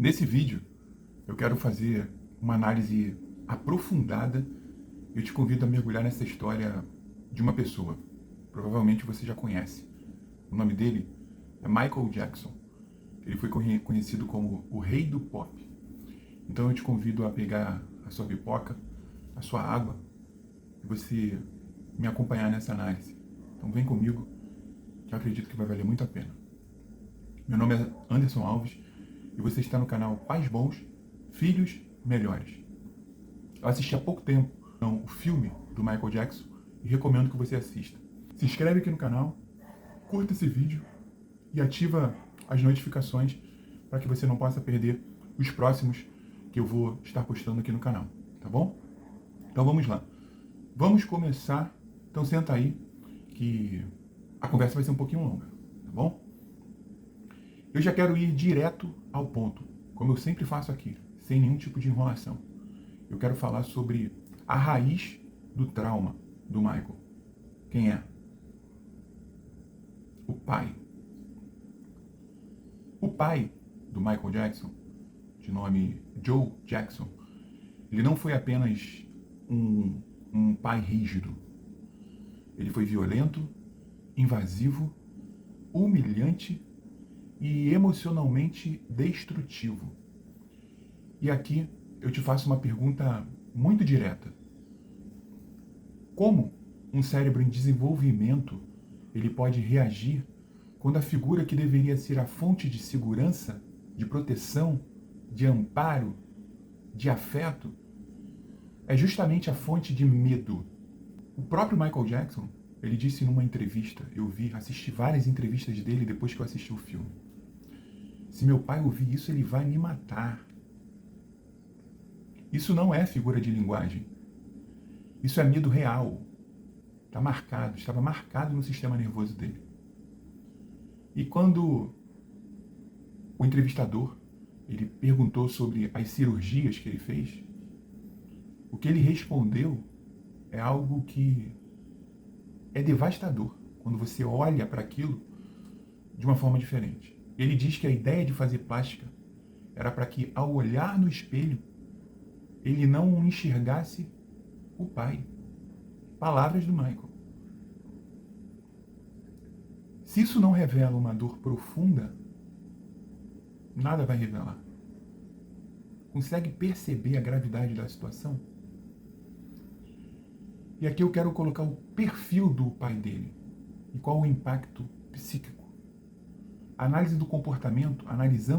Nesse vídeo, eu quero fazer uma análise aprofundada. Eu te convido a mergulhar nessa história de uma pessoa. Provavelmente você já conhece. O nome dele é Michael Jackson. Ele foi conhecido como o rei do pop. Então eu te convido a pegar a sua pipoca, a sua água, e você me acompanhar nessa análise. Então vem comigo, que eu acredito que vai valer muito a pena. Meu nome é Anderson Alves e você está no canal Pais Bons, Filhos Melhores. Eu assisti há pouco tempo o filme do Michael Jackson e recomendo que você assista. Se inscreve aqui no canal, curta esse vídeo e ativa as notificações para que você não possa perder os próximos que eu vou estar postando aqui no canal, tá bom? Então vamos lá. Vamos começar. Então senta aí que a conversa vai ser um pouquinho longa, tá bom? Eu já quero ir direto ao ponto, como eu sempre faço aqui, sem nenhum tipo de enrolação. Eu quero falar sobre a raiz do trauma do Michael. Quem é? O pai. O pai do Michael Jackson, de nome Joe Jackson, ele não foi apenas um pai rígido. Ele foi violento, invasivo, humilhante e emocionalmente destrutivo. E aqui eu te faço uma pergunta muito direta. Como um cérebro em desenvolvimento ele pode reagir quando a figura que deveria ser a fonte de segurança, de proteção, de amparo, de afeto, é justamente a fonte de medo? O próprio Michael Jackson, ele disse numa entrevista, assisti várias entrevistas dele depois que eu assisti o filme. Se meu pai ouvir isso, ele vai me matar. Isso não é figura de linguagem. Isso é medo real. Estava marcado no sistema nervoso dele. E quando o entrevistador ele perguntou sobre as cirurgias que ele fez, o que ele respondeu é algo que é devastador quando você olha para aquilo de uma forma diferente. Ele diz que a ideia de fazer plástica era para que, ao olhar no espelho, ele não enxergasse o pai. Palavras do Michael. Se isso não revela uma dor profunda, nada vai revelar. Consegue perceber a gravidade da situação? E aqui eu quero colocar o perfil do pai dele e qual o impacto psíquico. Analisando o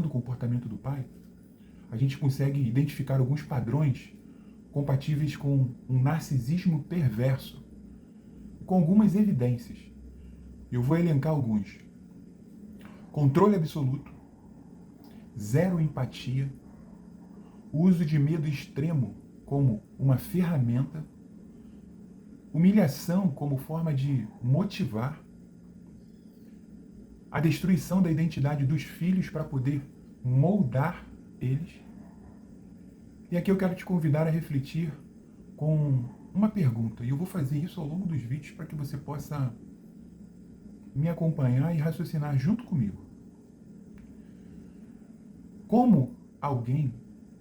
comportamento do pai, a gente consegue identificar alguns padrões compatíveis com um narcisismo perverso, com algumas evidências. Eu vou elencar alguns. Controle absoluto, zero empatia, uso de medo extremo como uma ferramenta, humilhação como forma de motivar, a destruição da identidade dos filhos para poder moldar eles. E aqui eu quero te convidar a refletir com uma pergunta, e eu vou fazer isso ao longo dos vídeos para que você possa me acompanhar e raciocinar junto comigo. Como alguém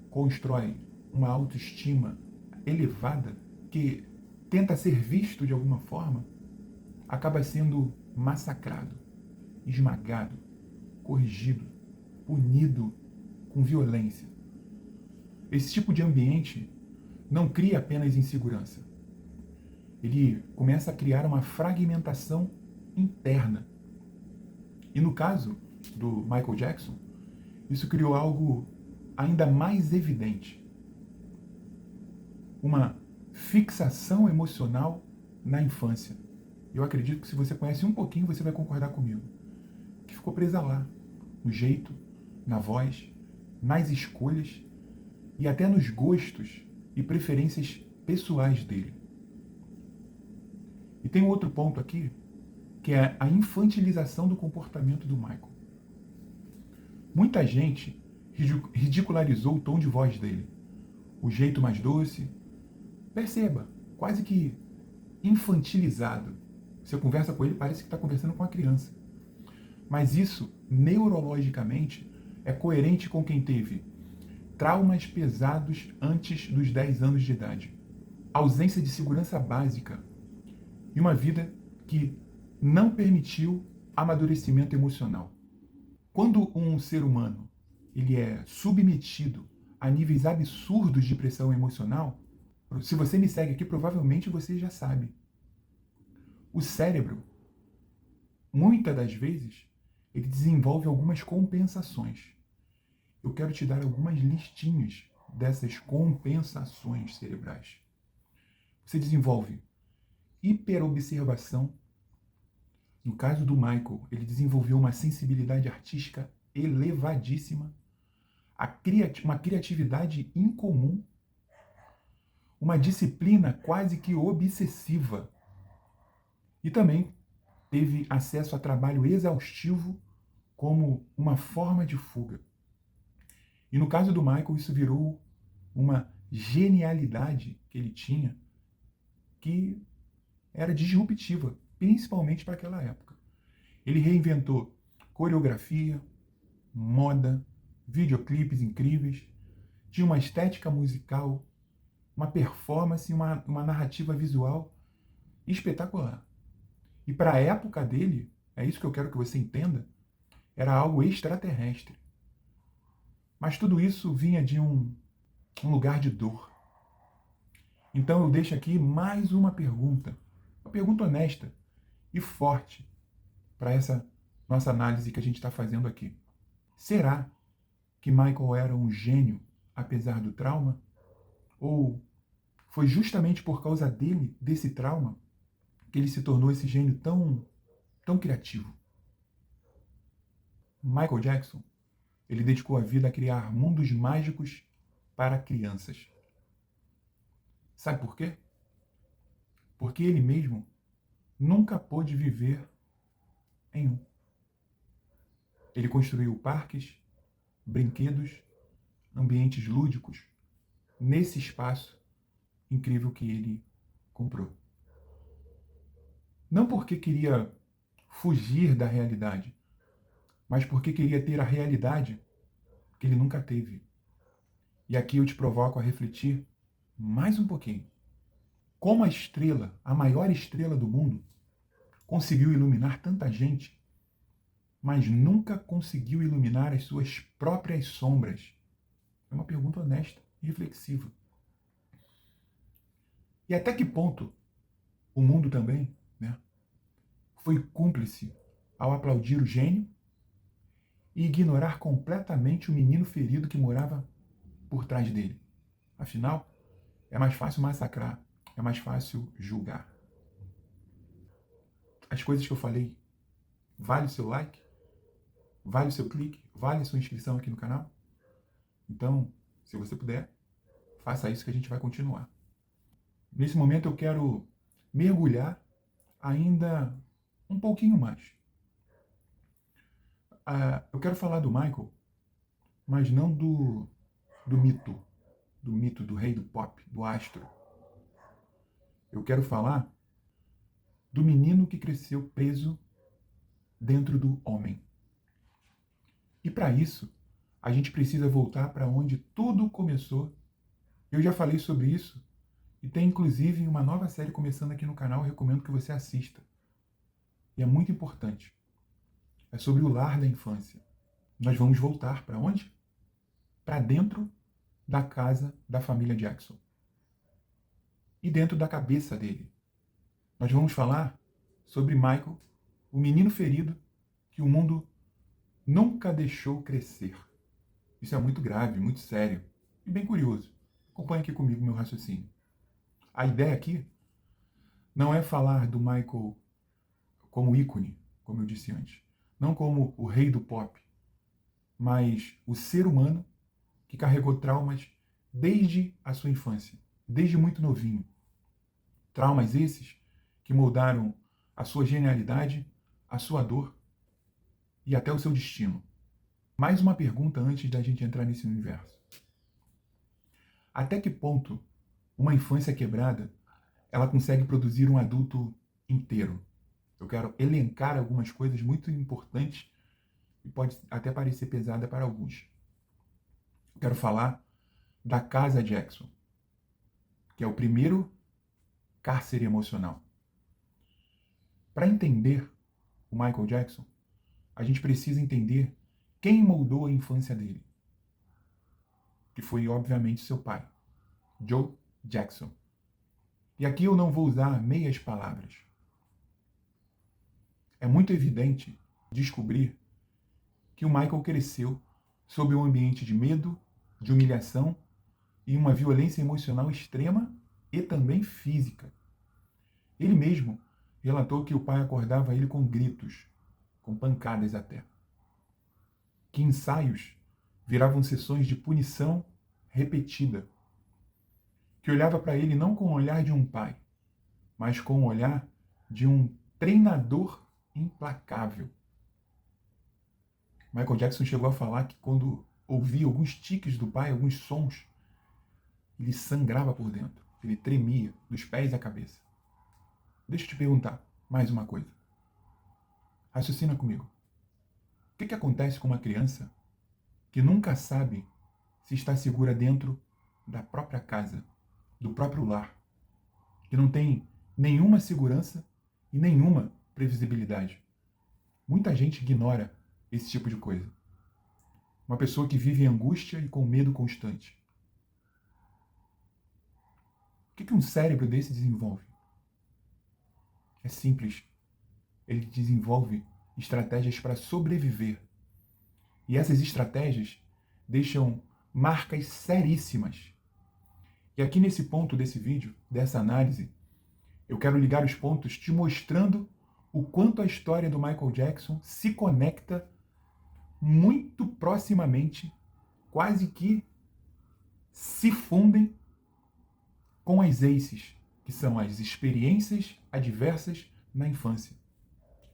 constrói uma autoestima elevada que tenta ser visto de alguma forma, acaba sendo massacrado, esmagado, corrigido, punido com violência. Esse tipo de ambiente não cria apenas insegurança. Ele começa a criar uma fragmentação interna. E no caso do Michael Jackson, isso criou algo ainda mais evidente. Uma fixação emocional na infância. Eu acredito que se você conhece um pouquinho, você vai concordar comigo. Que ficou presa lá, no jeito, na voz, nas escolhas e até nos gostos e preferências pessoais dele. E tem um outro ponto aqui, que é a infantilização do comportamento do Michael. Muita gente ridicularizou o tom de voz dele, o jeito mais doce. Perceba, quase que infantilizado. Você conversa com ele, parece que está conversando com uma criança. Mas isso, neurologicamente, é coerente com quem teve traumas pesados antes dos 10 anos de idade, ausência de segurança básica e uma vida que não permitiu amadurecimento emocional. Quando um ser humano ele é submetido a níveis absurdos de pressão emocional, se você me segue aqui, provavelmente você já sabe. O cérebro, muitas das vezes, ele desenvolve algumas compensações. Eu quero te dar algumas listinhas dessas compensações cerebrais. Você desenvolve hiperobservação. No caso do Michael, ele desenvolveu uma sensibilidade artística elevadíssima, uma criatividade incomum, uma disciplina quase que obsessiva. E também teve acesso a trabalho exaustivo como uma forma de fuga. E no caso do Michael, isso virou uma genialidade que ele tinha, que era disruptiva, principalmente para aquela época. Ele reinventou coreografia, moda, videoclipes incríveis, tinha uma estética musical, uma performance e uma narrativa visual espetacular. E para a época dele, é isso que eu quero que você entenda, era algo extraterrestre. Mas tudo isso vinha de um lugar de dor. Então eu deixo aqui mais uma pergunta honesta e forte para essa nossa análise que a gente está fazendo aqui. Será que Michael era um gênio apesar do trauma? Ou foi justamente por causa dele, desse trauma, que ele se tornou esse gênio tão criativo? Michael Jackson, ele dedicou a vida a criar mundos mágicos para crianças. Sabe por quê? Porque ele mesmo nunca pôde viver em um. Ele construiu parques, brinquedos, ambientes lúdicos nesse espaço incrível que ele comprou. Não porque queria fugir da realidade, mas porque queria ter a realidade que ele nunca teve. E aqui eu te provoco a refletir mais um pouquinho. Como a estrela, a maior estrela do mundo, conseguiu iluminar tanta gente, mas nunca conseguiu iluminar as suas próprias sombras? É uma pergunta honesta e reflexiva. E até que ponto o mundo também, foi cúmplice ao aplaudir o gênio e ignorar completamente o menino ferido que morava por trás dele? Afinal, é mais fácil massacrar, é mais fácil julgar. As coisas que eu falei, vale o seu like? Vale o seu clique? Vale a sua inscrição aqui no canal? Então, se você puder, faça isso que a gente vai continuar. Nesse momento eu quero mergulhar ainda um pouquinho mais. Eu quero falar do Michael, mas não do mito do rei do pop, do astro. Eu quero falar do menino que cresceu preso dentro do homem. E para isso, a gente precisa voltar para onde tudo começou. Eu já falei sobre isso e tem inclusive uma nova série começando aqui no canal, eu recomendo que você assista. E é muito importante. É sobre o lar da infância. Nós vamos voltar para onde? Para dentro da casa da família Jackson. E dentro da cabeça dele. Nós vamos falar sobre Michael, o menino ferido que o mundo nunca deixou crescer. Isso é muito grave, muito sério e bem curioso. Acompanhe aqui comigo meu raciocínio. A ideia aqui não é falar do Michael como ícone, como eu disse antes. Não como o rei do pop, mas o ser humano que carregou traumas desde a sua infância, desde muito novinho. Traumas esses que moldaram a sua genialidade, a sua dor e até o seu destino. Mais uma pergunta antes da gente entrar nesse universo. Até que ponto uma infância quebrada ela consegue produzir um adulto inteiro? Eu quero elencar algumas coisas muito importantes e pode até parecer pesada para alguns. Eu quero falar da Casa Jackson, que é o primeiro cárcere emocional. Para entender o Michael Jackson, a gente precisa entender quem moldou a infância dele, que foi, obviamente, seu pai, Joe Jackson. E aqui eu não vou usar meias palavras. É muito evidente descobrir que o Michael cresceu sob um ambiente de medo, de humilhação e uma violência emocional extrema e também física. Ele mesmo relatou que o pai acordava ele com gritos, com pancadas até. Que ensaios viravam sessões de punição repetida. Que olhava para ele não com o olhar de um pai, mas com o olhar de um treinador implacável. Michael Jackson chegou a falar que quando ouvia alguns tiques do pai, alguns sons, ele sangrava por dentro, ele tremia dos pés à cabeça. Deixa eu te perguntar mais uma coisa. Raciocina comigo. O que acontece com uma criança que nunca sabe se está segura dentro da própria casa, do próprio lar, que não tem nenhuma segurança e nenhuma previsibilidade? Muita gente ignora esse tipo de coisa. Uma pessoa que vive em angústia e com medo constante. O que um cérebro desse desenvolve? É simples. Ele desenvolve estratégias para sobreviver. E essas estratégias deixam marcas seríssimas. E aqui nesse ponto desse vídeo, dessa análise, eu quero ligar os pontos te mostrando o quanto a história do Michael Jackson se conecta muito proximamente, quase que se fundem com as ACEs, que são as experiências adversas na infância.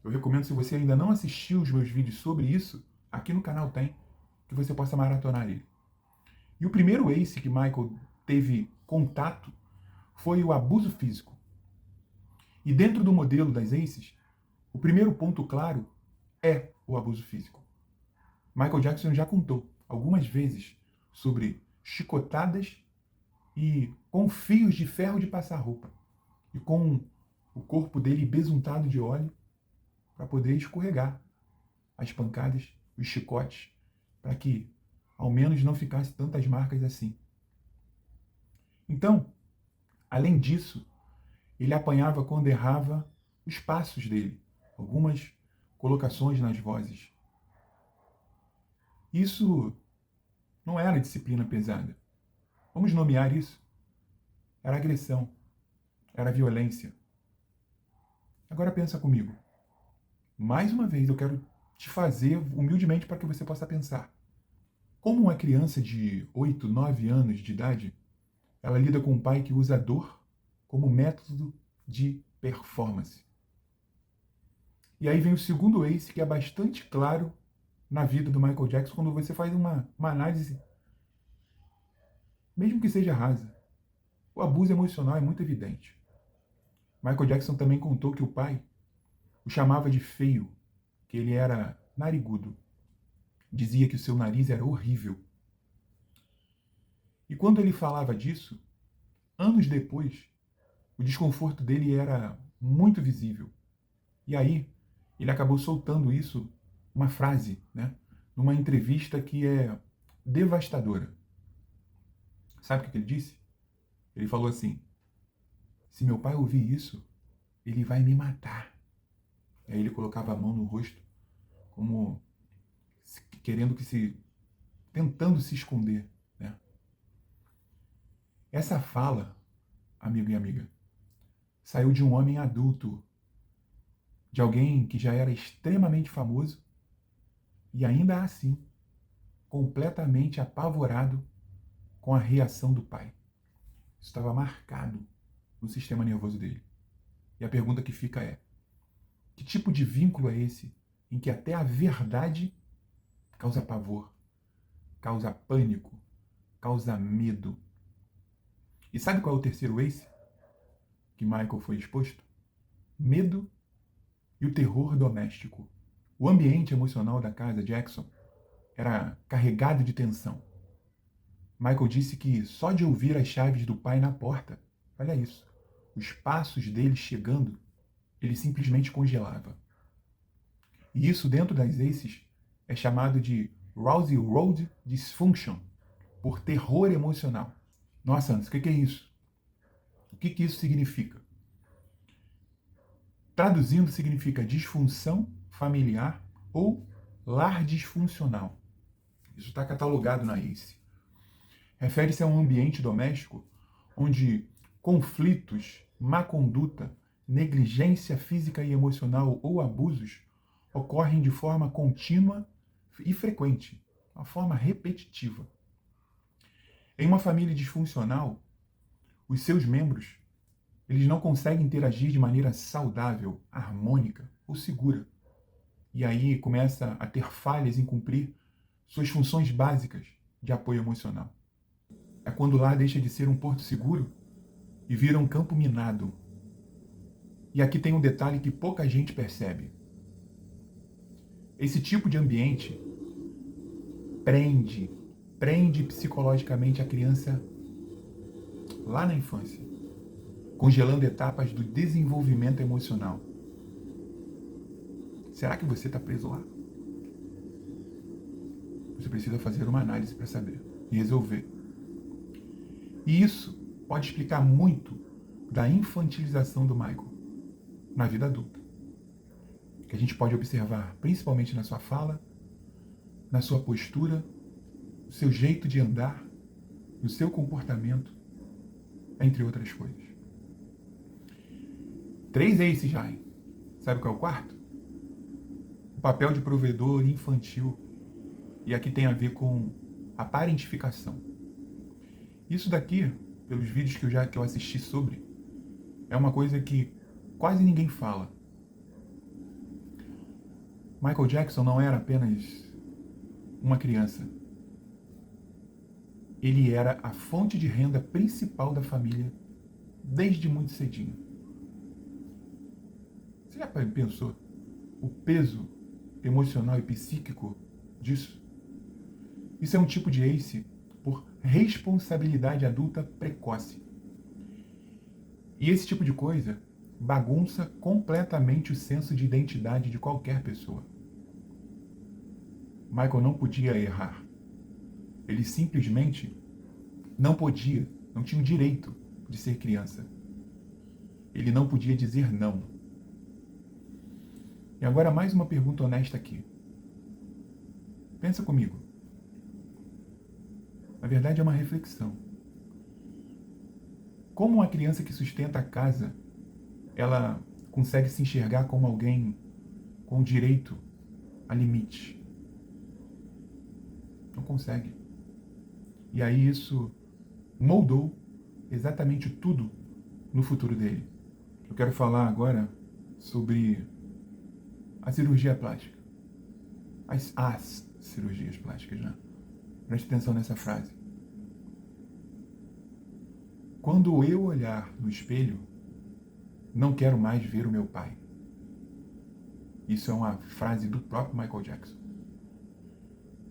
Eu recomendo, se você ainda não assistiu os meus vídeos sobre isso, aqui no canal tem, que você possa maratonar ele. E o primeiro ACE que Michael teve contato foi o abuso físico. E dentro do modelo das ACEs, o primeiro ponto claro é o abuso físico. Michael Jackson já contou algumas vezes sobre chicotadas e com fios de ferro de passar roupa. E com o corpo dele besuntado de óleo para poder escorregar as pancadas, os chicotes, para que ao menos não ficasse tantas marcas assim. Então, além disso, ele apanhava quando errava os passos dele, algumas colocações nas vozes. Isso não era disciplina pesada. Vamos nomear isso. Era agressão, era violência. Agora pensa comigo. Mais uma vez eu quero te fazer humildemente para que você possa pensar. Como uma criança de 8, 9 anos de idade, ela lida com um pai que usa a dor como método de performance. E aí vem o segundo ACE, que é bastante claro na vida do Michael Jackson, quando você faz uma análise, mesmo que seja rasa. O abuso emocional é muito evidente. Michael Jackson também contou que o pai o chamava de feio, que ele era narigudo. Dizia que o seu nariz era horrível. E quando ele falava disso, anos depois, o desconforto dele era muito visível. E aí, ele acabou soltando isso, uma frase, né, numa entrevista que é devastadora. Sabe o que ele disse? Ele falou assim: se meu pai ouvir isso, ele vai me matar. E aí ele colocava a mão no rosto, como querendo tentando se esconder, né? Essa fala, amigo e amiga, saiu de um homem adulto, de alguém que já era extremamente famoso e ainda assim completamente apavorado com a reação do pai. Isso estava marcado no sistema nervoso dele. E a pergunta que fica é: que tipo de vínculo é esse em que até a verdade causa pavor, causa pânico, causa medo? E sabe qual é o terceiro ACE que Michael foi exposto? Medo e o terror doméstico. O ambiente emocional da casa Jackson era carregado de tensão. Michael disse que só de ouvir as chaves do pai na porta, olha isso, os passos dele chegando, ele simplesmente congelava. E isso dentro das ACEs é chamado de Rousey Road Dysfunction, por terror emocional. Nossa, Anderson, o que é isso? O que isso significa? Traduzindo, significa disfunção familiar ou lar disfuncional. Isso está catalogado na ACE. Refere-se a um ambiente doméstico onde conflitos, má conduta, negligência física e emocional ou abusos ocorrem de forma contínua e frequente, uma forma repetitiva. Em uma família disfuncional, os seus membros eles não conseguem interagir de maneira saudável, harmônica ou segura. E aí começa a ter falhas em cumprir suas funções básicas de apoio emocional. É quando o lar deixa de ser um porto seguro e vira um campo minado. E aqui tem um detalhe que pouca gente percebe. Esse tipo de ambiente prende psicologicamente a criança lá na infância, congelando etapas do desenvolvimento emocional. Será que você está preso lá? Você precisa fazer uma análise para saber e resolver. E isso pode explicar muito da infantilização do Michael na vida adulta, que a gente pode observar principalmente na sua fala, na sua postura, no seu jeito de andar, no seu comportamento, entre outras coisas. 3 ACEs já, hein? Sabe qual é o quarto? O papel de provedor infantil. E aqui tem a ver com a parentificação. Isso daqui, pelos vídeos que eu assisti sobre, é uma coisa que quase ninguém fala. Michael Jackson não era apenas uma criança. Ele era a fonte de renda principal da família desde muito cedinho. Você já pensou o peso emocional e psíquico disso? Isso é um tipo de ACE por responsabilidade adulta precoce. E esse tipo de coisa bagunça completamente o senso de identidade de qualquer pessoa. Michael não podia errar. Ele simplesmente não podia, não tinha o direito de ser criança. Ele não podia dizer não. E agora mais uma pergunta honesta aqui. Pensa comigo. Na verdade é uma reflexão. Como uma criança que sustenta a casa, ela consegue se enxergar como alguém com direito a limite? Não consegue. E aí isso moldou exatamente tudo no futuro dele. Eu quero falar agora sobre a cirurgia plástica. As cirurgias plásticas, né? Preste atenção nessa frase. Quando eu olhar no espelho, não quero mais ver o meu pai. Isso é uma frase do próprio Michael Jackson.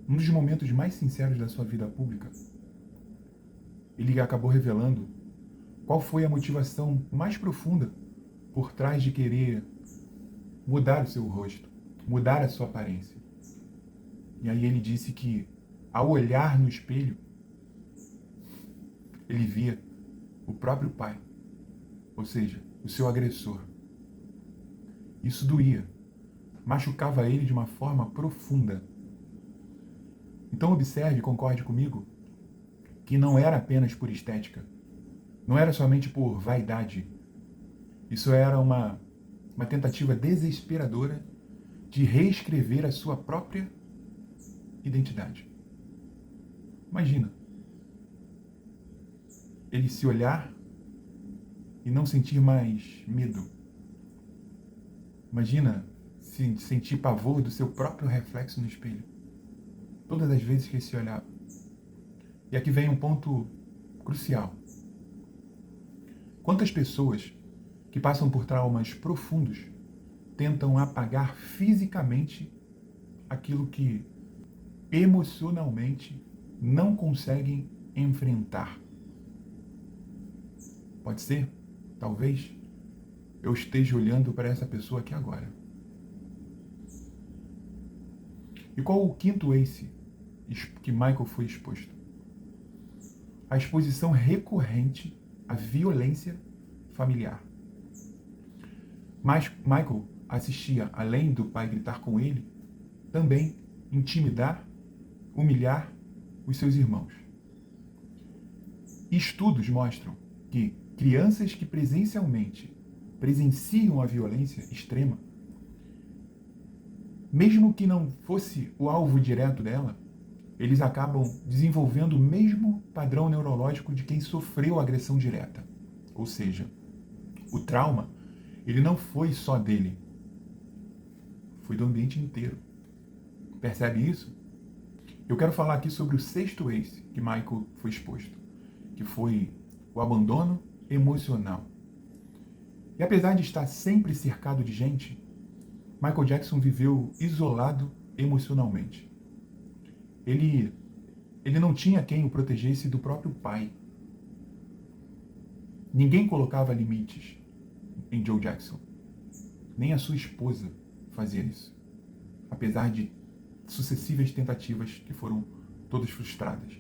Um dos momentos mais sinceros da sua vida pública, ele acabou revelando qual foi a motivação mais profunda por trás de querer mudar o seu rosto, mudar a sua aparência. E aí ele disse que, ao olhar no espelho, ele via o próprio pai, ou seja, o seu agressor. Isso doía, machucava ele de uma forma profunda. Então observe e concorde comigo que não era apenas por estética, não era somente por vaidade. Isso era uma tentativa desesperadora de reescrever a sua própria identidade. Imagina, ele se olhar e não sentir mais medo. Imagina sentir pavor do seu próprio reflexo no espelho. Todas as vezes que ele se olhava. E aqui vem um ponto crucial. Quantas pessoas que passam por traumas profundos tentam apagar fisicamente aquilo que emocionalmente não conseguem enfrentar. Pode ser? Talvez eu esteja olhando para essa pessoa aqui agora. E qual o quinto ace que Michael foi exposto? A exposição recorrente à violência familiar. Mas Michael assistia, além do pai gritar com ele, também intimidar, humilhar os seus irmãos. Estudos mostram que crianças que presenciam a violência extrema, mesmo que não fosse o alvo direto dela, eles acabam desenvolvendo o mesmo padrão neurológico de quem sofreu agressão direta. Ou seja, o trauma, ele não foi só dele, foi do ambiente inteiro. Percebe isso? Eu quero falar aqui sobre o sexto ace que Michael foi exposto, que foi o abandono emocional. E apesar de estar sempre cercado de gente, Michael Jackson viveu isolado emocionalmente. Ele não tinha quem o protegesse do próprio pai. Ninguém colocava limites em Joe Jackson. Nem a sua esposa fazia isso. Apesar de sucessivas tentativas que foram todas frustradas.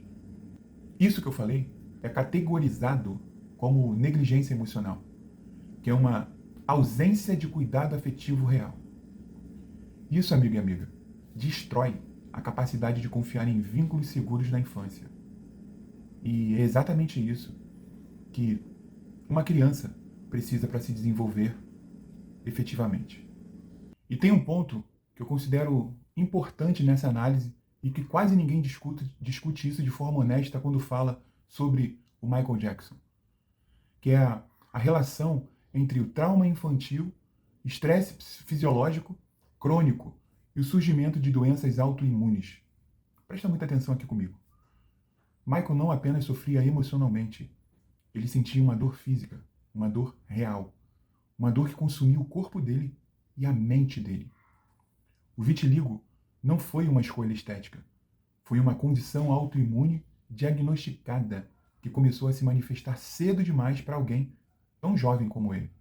Isso que eu falei é categorizado como negligência emocional, que é uma ausência de cuidado afetivo real. Isso, amigo e amiga, destrói a capacidade de confiar em vínculos seguros na infância. E é exatamente isso que uma criança precisa para se desenvolver efetivamente. E tem um ponto que eu considero importante nessa análise e que quase ninguém discute isso de forma honesta quando fala sobre o Michael Jackson, que é a relação entre o trauma infantil, estresse fisiológico crônico e o surgimento de doenças autoimunes. Presta muita atenção aqui comigo. Michael não apenas sofria emocionalmente, ele sentia uma dor física, uma dor real, uma dor que consumia o corpo dele e a mente dele. O vitiligo não foi uma escolha estética, foi uma condição autoimune diagnosticada que começou a se manifestar cedo demais para alguém tão jovem como ele.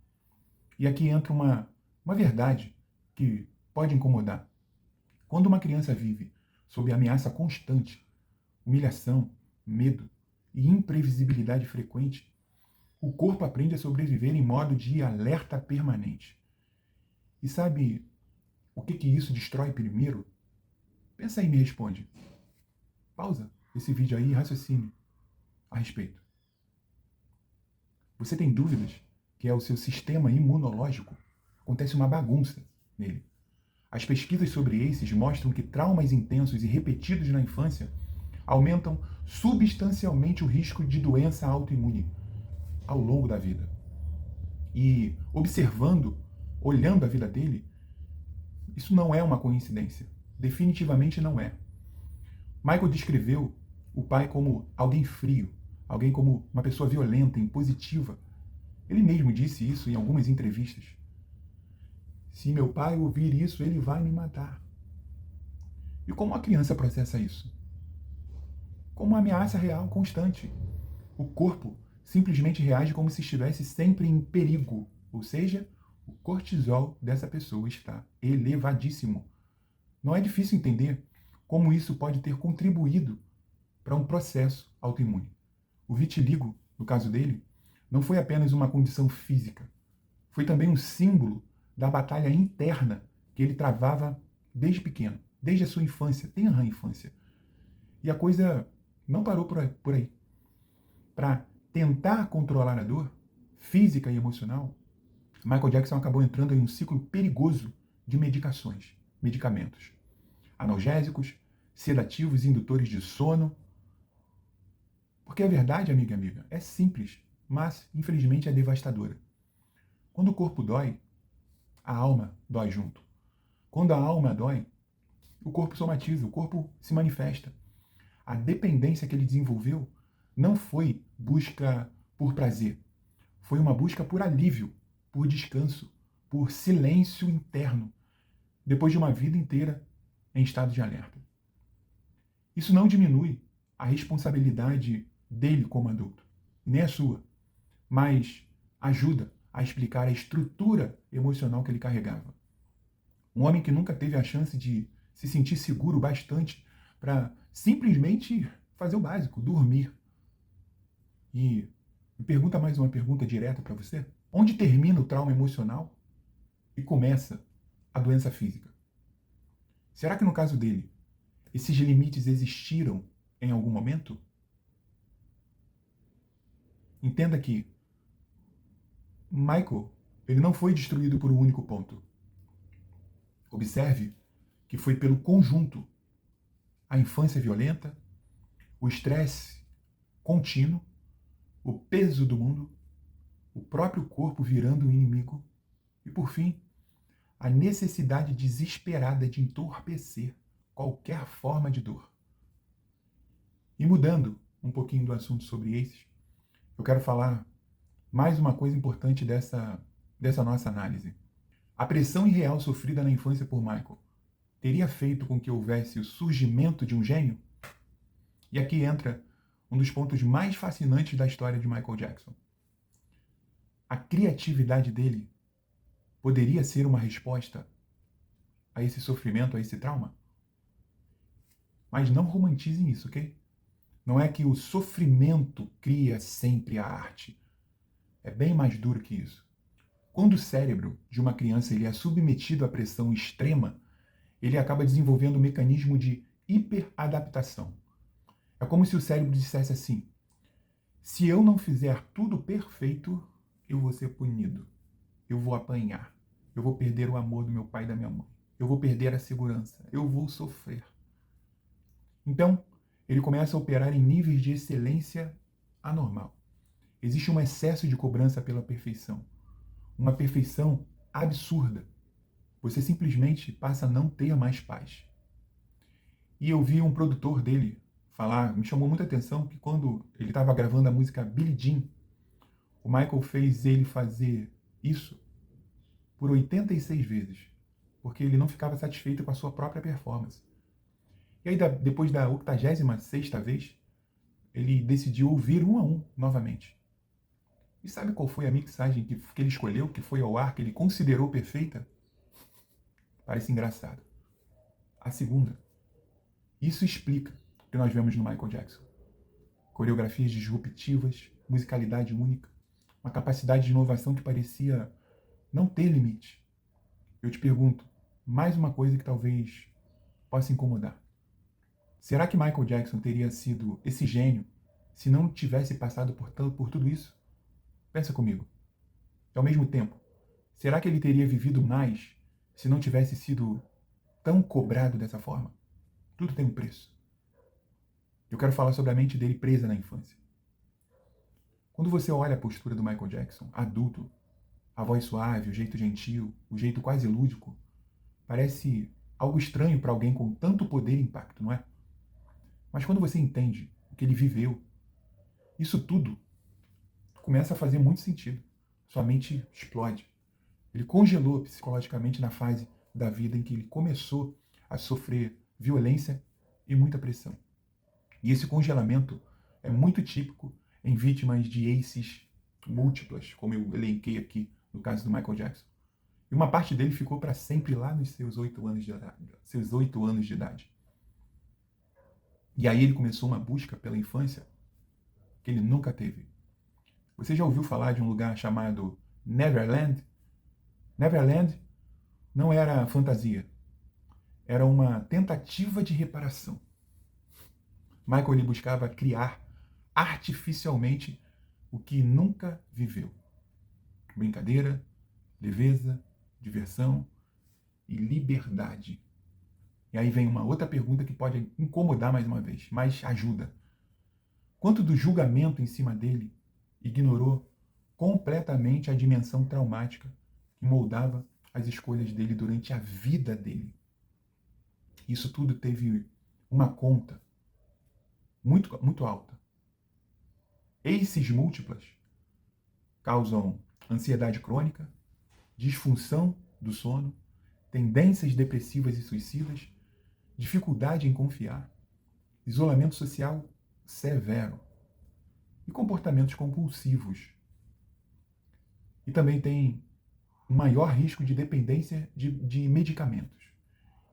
E aqui entra uma verdade que pode incomodar. Quando uma criança vive sob ameaça constante, humilhação, medo e imprevisibilidade frequente, o corpo aprende a sobreviver em modo de alerta permanente. E sabe o que isso destrói primeiro? Pensa aí e me responde. Pausa esse vídeo aí e raciocine a respeito. Você tem dúvidas que é o seu sistema imunológico? Acontece uma bagunça nele. As pesquisas sobre ACEs mostram que traumas intensos e repetidos na infância aumentam substancialmente o risco de doença autoimune ao longo da vida. E observando, olhando a vida dele, isso não é uma coincidência. Definitivamente não é. Michael descreveu o pai como alguém frio, alguém como uma pessoa violenta, impositiva. Ele mesmo disse isso em algumas entrevistas. Se meu pai ouvir isso, ele vai me matar. E como a criança processa isso? Como uma ameaça real constante. O corpo simplesmente reage como se estivesse sempre em perigo. Ou seja, o cortisol dessa pessoa está elevadíssimo. Não é difícil entender como isso pode ter contribuído para um processo autoimune. O vitiligo, no caso dele, não foi apenas uma condição física. Foi também um símbolo da batalha interna que ele travava desde pequeno, desde a sua infância, tenra infância. E a coisa não parou por aí. Para tentar controlar a dor física e emocional, Michael Jackson acabou entrando em um ciclo perigoso de medicamentos, analgésicos, sedativos, indutores de sono. Porque a verdade, amiga e amiga, é simples, mas infelizmente é devastadora. Quando o corpo dói, a alma dói junto. Quando a alma dói, o corpo somatiza, o corpo se manifesta. A dependência que ele desenvolveu não foi busca por prazer, foi uma busca por alívio, por descanso, por silêncio interno, depois de uma vida inteira em estado de alerta. Isso não diminui a responsabilidade dele como adulto, nem a sua, mas ajuda a explicar a estrutura emocional que ele carregava. Um homem que nunca teve a chance de se sentir seguro bastante para simplesmente fazer o básico, dormir. E me pergunta mais uma pergunta direta para você. Onde termina o trauma emocional e começa a doença física? Será que no caso dele, esses limites existiram em algum momento? Entenda que Michael, ele não foi destruído por um único ponto. Observe que foi pelo conjunto: a infância violenta, o estresse contínuo, o peso do mundo, o próprio corpo virando um inimigo e, por fim, a necessidade desesperada de entorpecer qualquer forma de dor. E mudando um pouquinho do assunto sobre esses, eu quero falar mais uma coisa importante dessa nossa análise. A pressão irreal sofrida na infância por Michael teria feito com que houvesse o surgimento de um gênio? E aqui entra um dos pontos mais fascinantes da história de Michael Jackson. A criatividade dele poderia ser uma resposta a esse sofrimento, a esse trauma? Mas não romantizem isso, ok? Não é que o sofrimento cria sempre a arte. É bem mais duro que isso. Quando o cérebro de uma criança ele é submetido à pressão extrema, ele acaba desenvolvendo um mecanismo de hiperadaptação. É como se o cérebro dissesse assim: se eu não fizer tudo perfeito, eu vou ser punido. Eu vou apanhar. Eu vou perder o amor do meu pai e da minha mãe. Eu vou perder a segurança. Eu vou sofrer. Então, ele começa a operar em níveis de excelência anormal. Existe um excesso de cobrança pela perfeição. Uma perfeição absurda. Você simplesmente passa a não ter mais paz. E eu vi um produtor dele falar, me chamou muita atenção, que quando ele estava gravando a música Billie Jean, o Michael fez ele fazer isso por 86 vezes, porque ele não ficava satisfeito com a sua própria performance. E aí, depois da 86ª vez, ele decidiu ouvir um a um novamente. E sabe qual foi a mixagem que ele escolheu, que foi ao ar, que ele considerou perfeita? Parece engraçado. A segunda. Isso explica o que nós vemos no Michael Jackson. Coreografias disruptivas, musicalidade única, uma capacidade de inovação que parecia não ter limite. Eu te pergunto, mais uma coisa que talvez possa incomodar. Será que Michael Jackson teria sido esse gênio se não tivesse passado por tudo isso? Pensa comigo. E ao mesmo tempo, será que ele teria vivido mais se não tivesse sido tão cobrado dessa forma? Tudo tem um preço. Eu quero falar sobre a mente dele presa na infância. Quando você olha a postura do Michael Jackson, adulto, a voz suave, o jeito gentil, o jeito quase lúdico, parece algo estranho para alguém com tanto poder e impacto, não é? Mas quando você entende o que ele viveu, isso tudo começa a fazer muito sentido. Sua mente explode. Ele congelou psicologicamente na fase da vida em que ele começou a sofrer violência e muita pressão. E esse congelamento é muito típico em vítimas de ACEs múltiplas, como eu elenquei aqui no caso do Michael Jackson. E uma parte dele ficou para sempre lá nos seus 8 anos de idade. E aí ele começou uma busca pela infância que ele nunca teve. Você já ouviu falar de um lugar chamado Neverland? Neverland não era fantasia, era uma tentativa de reparação. Michael ele buscava criar artificialmente o que nunca viveu. Brincadeira, leveza, diversão e liberdade. E aí vem uma outra pergunta que pode incomodar mais uma vez, mas ajuda. Quanto do julgamento em cima dele ignorou completamente a dimensão traumática que moldava as escolhas dele durante a vida dele? Isso tudo teve uma conta muito, muito alta. ACEs múltiplas causam ansiedade crônica, disfunção do sono, tendências depressivas e suicidas, dificuldade em confiar, isolamento social severo. e comportamentos compulsivos. E também tem um maior risco de dependência de medicamentos.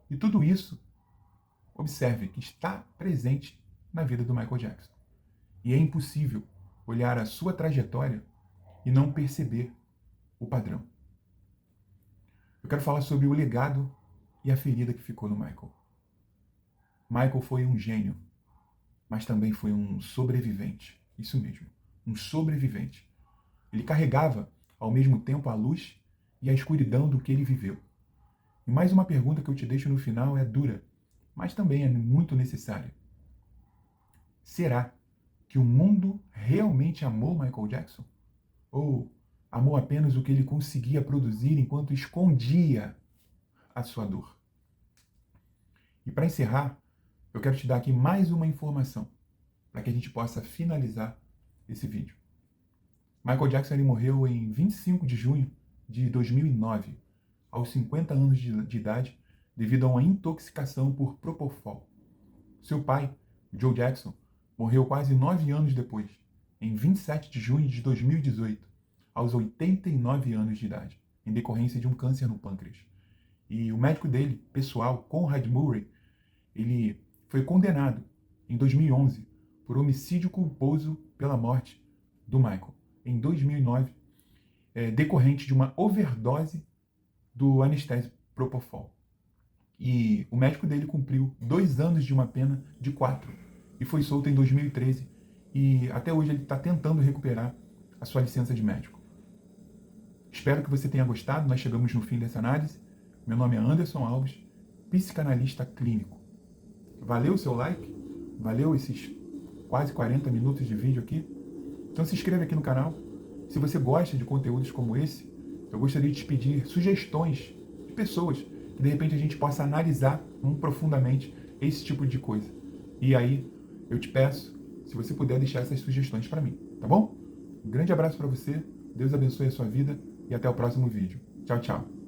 E tudo isso, observe que está presente na vida do Michael Jackson. E é impossível olhar a sua trajetória e não perceber o padrão. Eu quero falar sobre o legado e a ferida que ficou no Michael. Michael foi um gênio, mas também foi um sobrevivente. Isso mesmo, um sobrevivente. Ele carregava, ao mesmo tempo, a luz e a escuridão do que ele viveu. E mais uma pergunta que eu te deixo no final é dura, mas também é muito necessária. Será que o mundo realmente amou Michael Jackson? Ou amou apenas o que ele conseguia produzir enquanto escondia a sua dor? E para encerrar, eu quero te dar aqui mais uma informação para que a gente possa finalizar esse vídeo. Michael Jackson ele morreu em 25 de junho de 2009, aos 50 anos de idade, devido a uma intoxicação por Propofol. Seu pai, Joe Jackson, morreu quase 9 anos depois, em 27 de junho de 2018, aos 89 anos de idade, em decorrência de um câncer no pâncreas. E o médico dele, pessoal, Conrad Murray, ele foi condenado em 2011 por homicídio culposo pela morte do Michael, em 2009, decorrente de uma overdose do anestésico Propofol. E o médico dele cumpriu 2 anos de uma pena de 4 e foi solto em 2013 e até hoje ele está tentando recuperar a sua licença de médico. Espero que você tenha gostado, nós chegamos no fim dessa análise. Meu nome é Anderson Alves, psicanalista clínico. Valeu o seu like? Valeu esses quase 40 minutos de vídeo aqui? Então se inscreva aqui no canal. Se você gosta de conteúdos como esse, eu gostaria de te pedir sugestões de pessoas que de repente a gente possa analisar profundamente esse tipo de coisa. E aí eu te peço, se você puder deixar essas sugestões para mim, tá bom? Um grande abraço para você, Deus abençoe a sua vida e até o próximo vídeo. Tchau, tchau.